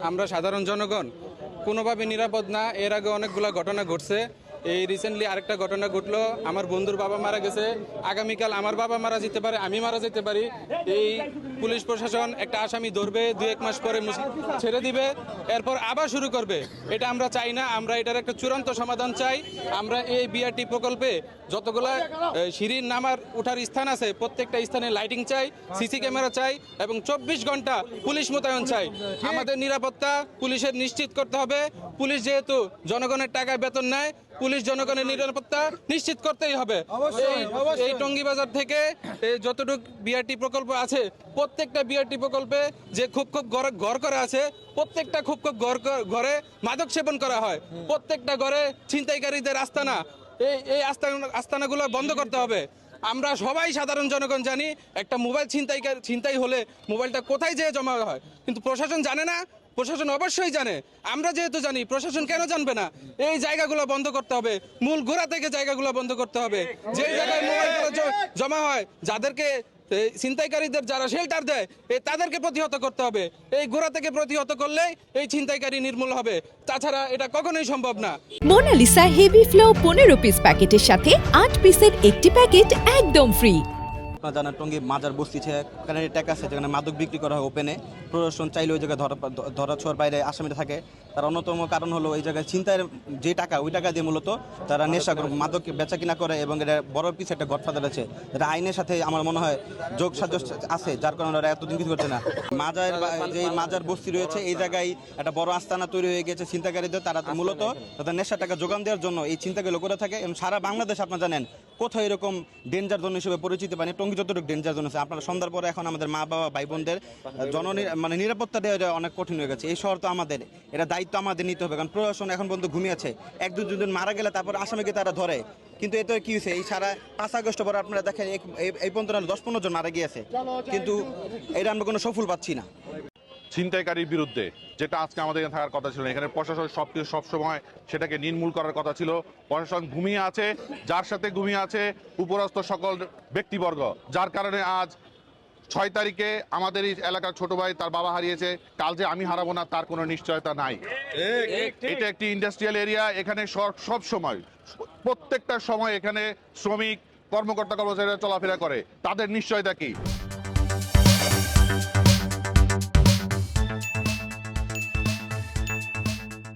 আমরা সাধারণ জনগণ কোনোভাবে নিরাপদ না। এর আগে অনেকগুলো ঘটনা ঘটছে। এই রিসেন্টলি আরেকটা ঘটনা ঘটলো, আমার বন্ধুর বাবা মারা গেছে। আগামীকাল আমার বাবা মারা যেতে পারে, আমি মারা যেতে পারি। এই পুলিশ প্রশাসন একটা আসামি ধরবে, 2-1 মাস পরে ছেড়ে দিবে, এরপর আবার শুরু করবে। এটা আমরা চাই না। আমরা এটার একটা চূড়ান্ত সমাধান চাই। আমরা এই বিআরটি প্রকল্পে যতগুলা সিঁড়ির নামার ওঠার স্থান আছে, প্রত্যেকটা স্থানে লাইটিং চাই, সিসি ক্যামেরা চাই এবং 24 ঘন্টা পুলিশ মোতায়েন চাই। আমাদের নিরাপত্তা পুলিশের নিশ্চিত করতে হবে। পুলিশ যেহেতু জনগণের টাকায় বেতন নেয়, পুলিশ জনগণের নিরাপত্তা নিশ্চিত করতেই হবে। এই টঙ্গী বাজার থেকে যতটুকু বিআরটি প্রকল্প আছে, প্রত্যেকটা বিআরটি প্রকল্পে যে খুব ঘর করা আছে, প্রত্যেকটা খুব ঘরে মাদক সেবন করা হয়। প্রত্যেকটা ঘরে ছিনতাইকারীদের আস্তানা, আস্তানাগুলো বন্ধ করতে হবে। আমরা সবাই সাধারণ জনগণ জানি একটা মোবাইল ছিনতাই হলে মোবাইলটা কোথায় যেয়ে জমা হয়, কিন্তু প্রশাসন জানে না। প্রশাসন অবশ্যই জানে। আমরা যেহেতু জানি, প্রশাসন কেন জানবে না? এই জায়গাগুলো বন্ধ করতে হবে, মূল গোড়া থেকে জায়গাগুলো বন্ধ করতে হবে। যে জায়গায় মোবাইলগুলো জমা হয়, যাদেরকে ছিনতাইকারীদের যারা শেল্টার দেয়, তাদেরকে প্রতিহত করতে হবে। এই গোড়া থেকে প্রতিহত করলেই এই ছিনতাইকারী নির্মূল হবে। তাছাড়া এটা কখনোই সম্ভব না। মোনালিসা হেভি ফ্লো 15 পিস প্যাকেটের সাথে 8 পিসের একটি প্যাকেট একদম ফ্রি। আপনারা জানেন টঙ্গী মাজার বস্তি সেখানে ট্যাক আছে, যেখানে মাদক বিক্রি করা হয় ওপেনে। প্রশাসন চাইলে ওই জায়গায় ধরা ছোঁয়ার বাইরে আসামিরা থাকে। তার অন্যতম কারণ হলো এই জায়গায় ছিনতাইয়ের যে টাকা, ওই টাকা দিয়ে মূলত তারা নেশা মাদক বেচা কিনা করে, এবং এটা বড় পিছিয়ে একটা গডফাদার আছে, যেটা আইনের সাথে আমার মনে হয় যোগ সাজস্য আছে, যার কারণে ওরা এতদিন কিছু করছে না। যে মাজার বস্তি রয়েছে, এই জায়গায় একটা বড় আস্তানা তৈরি হয়ে গেছে ছিনতাইকারীদের। তারা মূলত তাদের নেশার টাকা যোগান দেওয়ার জন্য এই ছিনতাইগুলো করে থাকে। এবং সারা বাংলাদেশ আপনারা জানেন কোথাও এরকম ডেঞ্জার জোন হিসেবে পরিচিত পানি টঙ্গী যতটুকু ডেঞ্জার জোন আছে। আপনারা সন্ধ্যার পরে এখন আমাদের মা বাবা ভাই বোনদের নিরাপত্তা দেওয়া অনেক কঠিন হয়ে গেছে। এই শহর তো আমাদের, এটা দায়িত্ব আমাদের নিতে হবে, কারণ প্রশাসন এখন পর্যন্ত ঘুমিয়েছে। 1-2 জন মারা গেলে তারপর আসামিকে তারা ধরে, কিন্তু এতে কি হয়েছে? এই সারা 5 আগস্ট পরে আপনারা দেখেন এই পর্যন্ত 10-15 জন মারা গিয়েছে, কিন্তু এটা আমরা কোনো সফল পাচ্ছি না। ছিনতাইকারীর বিরুদ্ধে যেটা আজকে আমাদের এখানে থাকার কথা ছিল, এখানে প্রশাসন সবসময় সেটাকে নির্মূল করার কথা ছিল। প্রশাসন ঘুমিয়ে আছে, যার সাথে ঘুমিয়ে আছে উপরস্থ সকল ব্যক্তিবর্গ, যার কারণে আজ 6 তারিখে আমাদের এই এলাকার ছোট ভাই তার বাবা হারিয়েছে। কাল যে আমি হারাবো না তার কোনো নিশ্চয়তা নাই। এটা একটি ইন্ডাস্ট্রিয়াল এরিয়া। এখানে সব সময় প্রত্যেকটা সময় এখানে শ্রমিক কর্মকর্তা কর্মচারীরা চলাফেরা করে। তাদের নিশ্চয়তা কি?